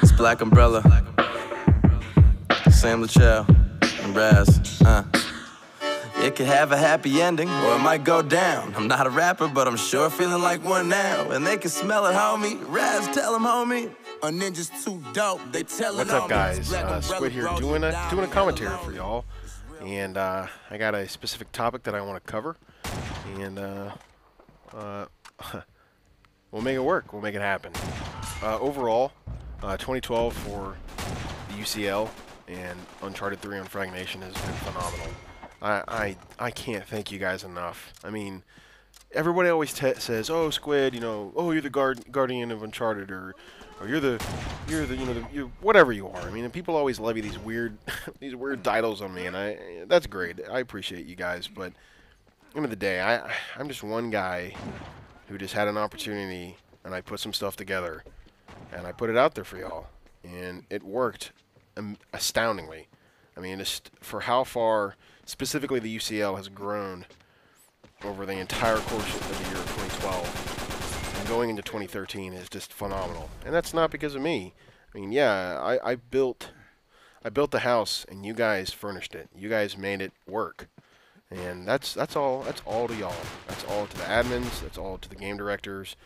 It's Black Umbrella, Sam LaChelle, and Raz. It could have a happy ending, or it might go down. I'm not a rapper, but I'm sure feeling like one now. And they can smell it, homie. Raz, tell them, homie. A ninja's too dope. They tell it. What's up, guys? Squid here, doing a commentary for y'all, and I got a specific topic that I want to cover, and we'll make it work. We'll make it happen. Overall, 2012 for the UCL and Uncharted 3 on Frag Nation has been phenomenal. I can't thank you guys enough. I mean, everybody always says, "Oh, Squid, you know, oh, you're the guardian of Uncharted," or you're the whatever you are. I mean, and people always levy these weird these weird titles on me, and that's great. I appreciate you guys, but at the end of the day, I'm just one guy who just had an opportunity, and I put some stuff together, and I put it out there for y'all, and it worked astoundingly. I mean, just for how far specifically the UCL has grown over the entire course of the year of 2012 and going into 2013 is just phenomenal. And that's not because of me. I mean, yeah, I built the house, and you guys furnished it. You guys made it work. And that's all to y'all. That's all to the admins, that's all to the game directors,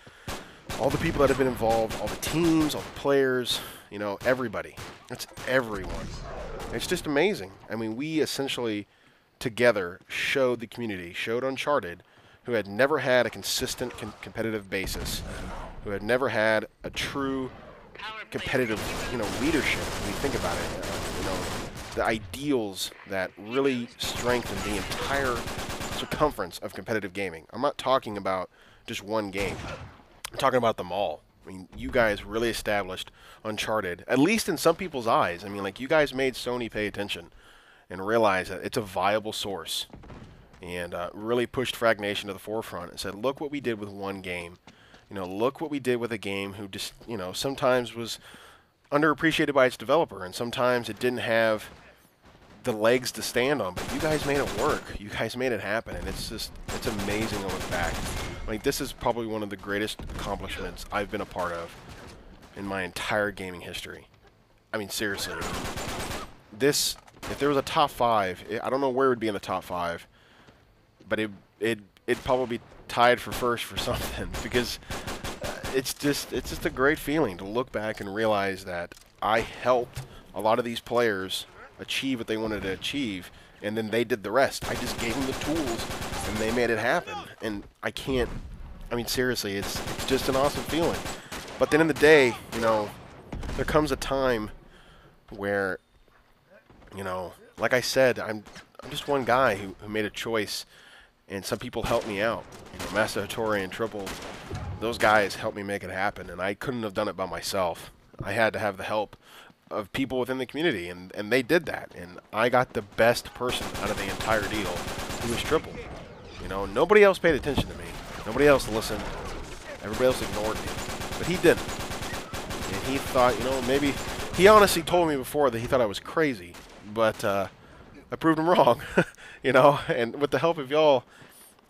all the people that have been involved, all the teams, all the players, you know, everybody. That's everyone. It's just amazing. I mean, we essentially together showed the community, showed Uncharted, who had never had a consistent competitive basis, who had never had a true competitive, you know, leadership. When you think about it, you know, the ideals that really strengthen the entire circumference of competitive gaming. I'm not talking about just one game. I'm talking about them all. I mean, you guys really established Uncharted, at least in some people's eyes. I mean, like, you guys made Sony pay attention and realize that it's a viable source, and really pushed Frag Nation to the forefront and said, look what we did with one game. You know, look what we did with a game who just, you know, sometimes was underappreciated by its developer, and sometimes it didn't have the legs to stand on, but you guys made it work. You guys made it happen, and it's just, it's amazing to look back. Like, this is probably one of the greatest accomplishments I've been a part of in my entire gaming history. I mean, seriously. This, if there was a top 5, I don't know where it would be in the top 5, but it'd probably be tied for first for something, because it's just a great feeling to look back and realize that I helped a lot of these players achieve what they wanted to achieve, and then they did the rest. I just gave them the tools, and they made it happen. And I mean, seriously, it's just an awesome feeling. But then in the day, you know, there comes a time where, you know, like I said, I'm just one guy who made a choice, and some people helped me out. You know, Master Hattori and Triple, those guys helped me make it happen, and I couldn't have done it by myself. I had to have the help of people within the community, and they did that, and I got the best person out of the entire deal, who was Triple. You know, nobody else paid attention to me. Nobody else listened. Everybody else ignored me. But he didn't. And he thought, you know, maybe, he honestly told me before that he thought I was crazy, but I proved him wrong. You know, and with the help of y'all,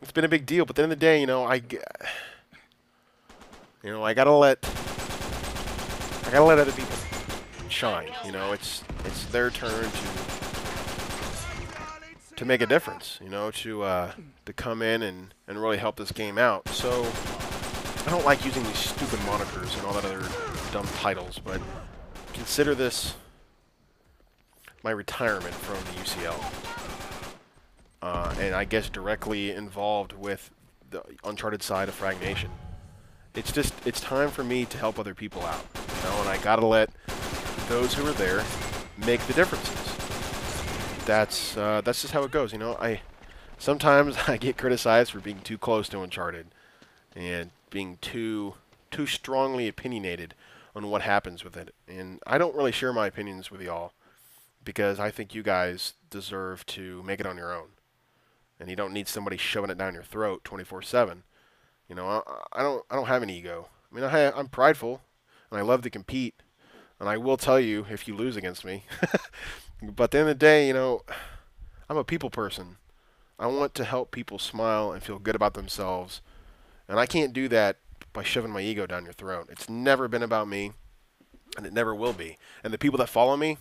it's been a big deal. But at the end of the day, you know, I gotta let other people shine. You know, it's their turn to make a difference, you know, to come in and really help this game out. So I don't like using these stupid monikers and all that other dumb titles, but consider this my retirement from the UCL, and I guess directly involved with the Uncharted side of Frag Nation. It's time for me to help other people out, you know, and I gotta let those who are there make the differences. That's just how it goes, you know. Sometimes I get criticized for being too close to Uncharted and being too strongly opinionated on what happens with it, and I don't really share my opinions with y'all because I think you guys deserve to make it on your own, and you don't need somebody shoving it down your throat 24/7. You know, I don't have an ego. I mean, I'm prideful, and I love to compete, and I will tell you if you lose against me. But at the end of the day, you know, I'm a people person. I want to help people smile and feel good about themselves, and I can't do that by shoving my ego down your throat. It's never been about me, and it never will be. And the people that follow me,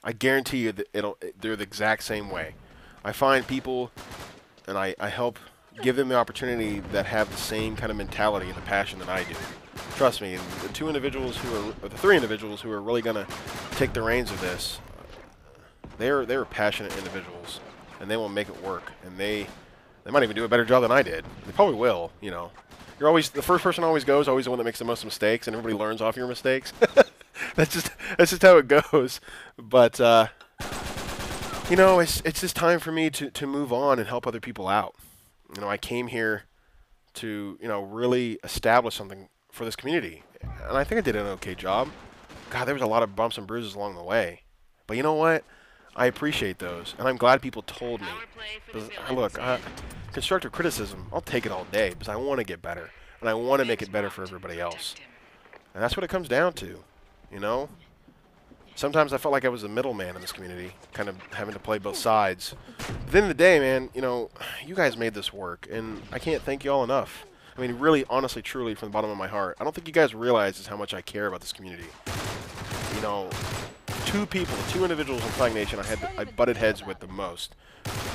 I guarantee you that they're the exact same way. I find people, and I help give them the opportunity that have the same kind of mentality and the passion that I do. Trust me, the three individuals who are really going to take the reins of this, they're passionate individuals, and they will make it work. And they might even do a better job than I did. They probably will, you know. You're always the first person always goes, always the one that makes the most mistakes, and everybody learns off your mistakes. That's just how it goes. But you know, it's just time for me to move on and help other people out. You know, I came here to, you know, really establish something for this community, and I think I did an okay job. God, there was a lot of bumps and bruises along the way, but you know what? I appreciate those, and I'm glad people told me. Look, constructive criticism, I'll take it all day because I want to get better, and I want to make it better for everybody else. And that's what it comes down to, you know? Sometimes I felt like I was a middleman in this community, kind of having to play both sides. But at the end of the day, man, you know, you guys made this work, and I can't thank you all enough. I mean, really, honestly, truly, from the bottom of my heart, I don't think you guys realize just how much I care about this community. You know, two individuals in Flag Nation I butted heads with the most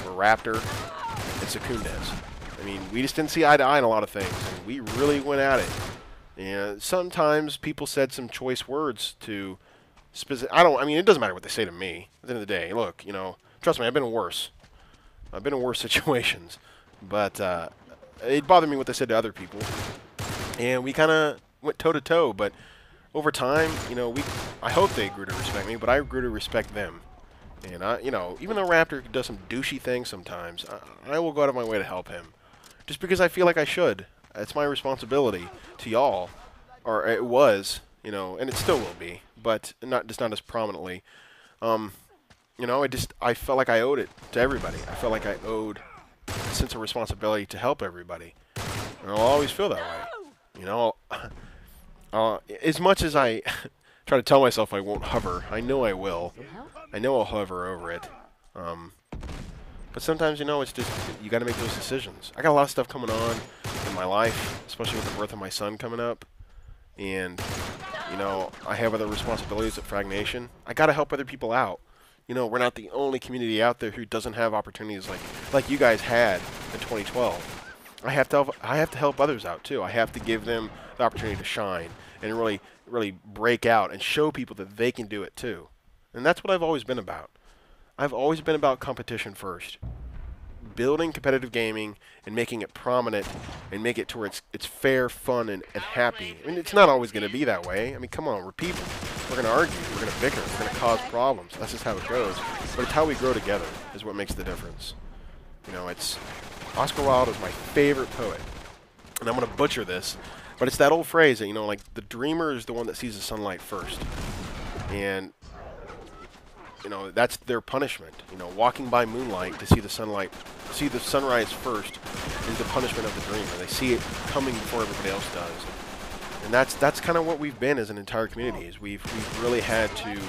were Raptor and Secundez. I mean, we just didn't see eye to eye on a lot of things, and we really went at it. And sometimes people said some choice words to I mean, it doesn't matter what they say to me. At the end of the day, look, you know, trust me, I've been worse. I've been in worse situations. But it bothered me what they said to other people. And we kind of went toe-to-toe. But over time, you know, I hope they grew to respect me, but I grew to respect them. And, you know, even though Raptor does some douchey things sometimes, I will go out of my way to help him. Just because I feel like I should. It's my responsibility to y'all. Or it was, you know, and it still will be. But not as prominently. You know, I felt like I owed it to everybody. I felt like I owed a sense of responsibility to help everybody. And I'll always feel that way. You know, as much as I try to tell myself I won't hover, I know I will. I know I'll hover over it. But sometimes, you know, it's just, you got to make those decisions. I got a lot of stuff coming on in my life, especially with the birth of my son coming up. And, you know, I have other responsibilities at Frag Nation. I got to help other people out. You know, we're not the only community out there who doesn't have opportunities like you guys had in 2012. I have to help others out too. I have to give them the opportunity to shine and really break out and show people that they can do it too. And that's what I've always been about. I've always been about competition first. Building competitive gaming and making it prominent and make it to where it's fair, fun, and happy. I mean, it's not always going to be that way. I mean, come on, we're people. We're going to argue. We're going to bicker. We're going to cause problems. That's just how it goes. But it's how we grow together is what makes the difference. You know, Oscar Wilde is my favorite poet. And I'm going to butcher this, but it's that old phrase that, you know, like, the dreamer is the one that sees the sunlight first. And, you know, that's their punishment. You know, walking by moonlight to see the sunrise first is the punishment of the dreamer. They see it coming before everybody else does. And that's kind of what we've been as an entire community. Is we've really had to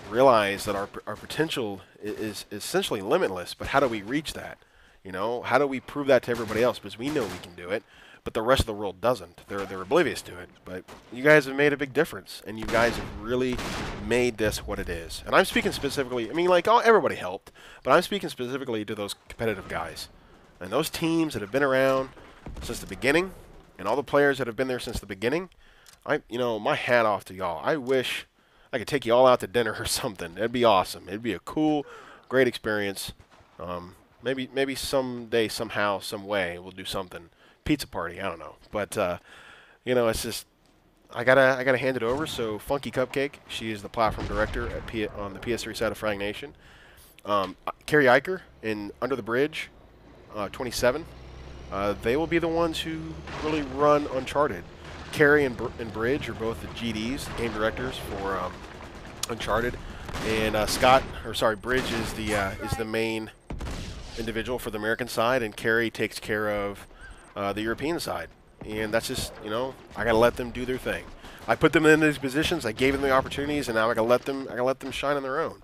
realize that our potential is essentially limitless. But how do we reach that? You know, how do we prove that to everybody else? Because we know we can do it, but the rest of the world doesn't. They're oblivious to it. But you guys have made a big difference, and you guys have really made this what it is. And I'm speaking specifically, I mean, like, everybody helped, but I'm speaking specifically to those competitive guys. And those teams that have been around since the beginning, and all the players that have been there since the beginning, you know, my hat off to y'all. I wish I could take you all out to dinner or something. It'd be awesome. It'd be a cool, great experience. Maybe someday, somehow, some way, we'll do something. Pizza party, I don't know. But, you know, it's just, I gotta hand it over. So Funky Cupcake, she is the platform director on the PS3 side of Frag Nation. Carrie Eicher in Under the Bridge, 27. They will be the ones who really run Uncharted. Carrie and Bridge are both the GDs, game directors for Uncharted, and Bridge is the main individual for the American side, and Carrie takes care of the European side. And that's just, you know, I gotta let them do their thing. I put them in these positions, I gave them the opportunities, and now I gotta let them shine on their own.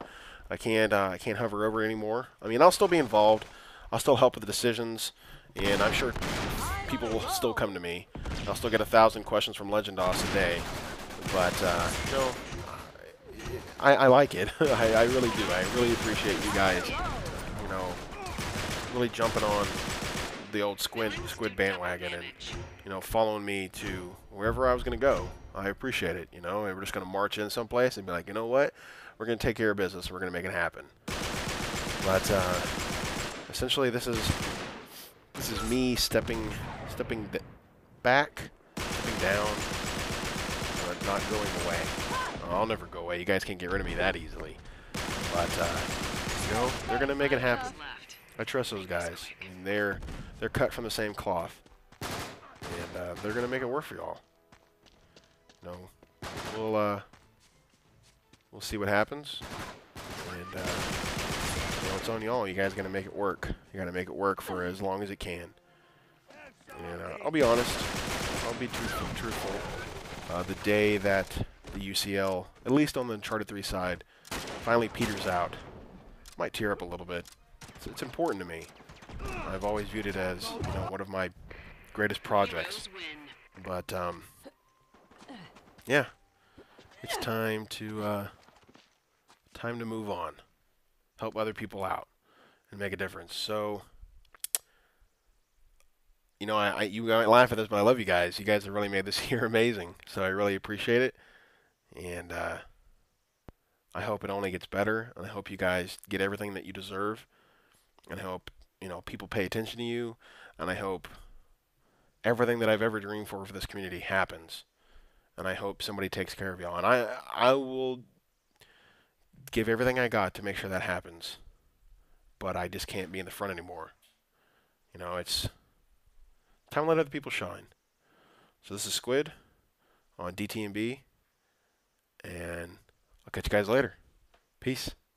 I can't hover over anymore. I mean, I'll still be involved. I'll still help with the decisions, and I'm sure people will still come to me. I'll still get 1,000 questions from Legendos a day. But, you know, I like it. I really do. I really appreciate you guys, you know, really jumping on the old Squid bandwagon and, you know, following me to wherever I was going to go. I appreciate it, you know. We're just going to march in someplace and be like, you know what? We're going to take care of business. We're going to make it happen. But essentially, this is me stepping back, stepping down, but not going away. I'll never go away. You guys can't get rid of me that easily. But you know, they're going to make it happen. I trust those guys. I mean, they're cut from the same cloth, and they're going to make it work for y'all. You know, we'll see what happens, and you know, it's on y'all. You guys got to make it work. You got to make it work for as long as it can. And I'll be honest. I'll be truthful. The day that the UCL, at least on the Uncharted 3 side, finally peters out, might tear up a little bit. It's important to me. I've always viewed it as, you know, one of my greatest projects. But yeah, it's time to move on, help other people out, and make a difference. So, you know, you might laugh at this, but I love you guys. You guys have really made this year amazing. So I really appreciate it, and I hope it only gets better. And I hope you guys get everything that you deserve. And I hope, you know, people pay attention to you, and I hope everything that I've ever dreamed for this community happens. And I hope somebody takes care of y'all. And I will give everything I got to make sure that happens. But I just can't be in the front anymore. You know, it's time to let other people shine. So this is Squid on DTMB, and I'll catch you guys later. Peace.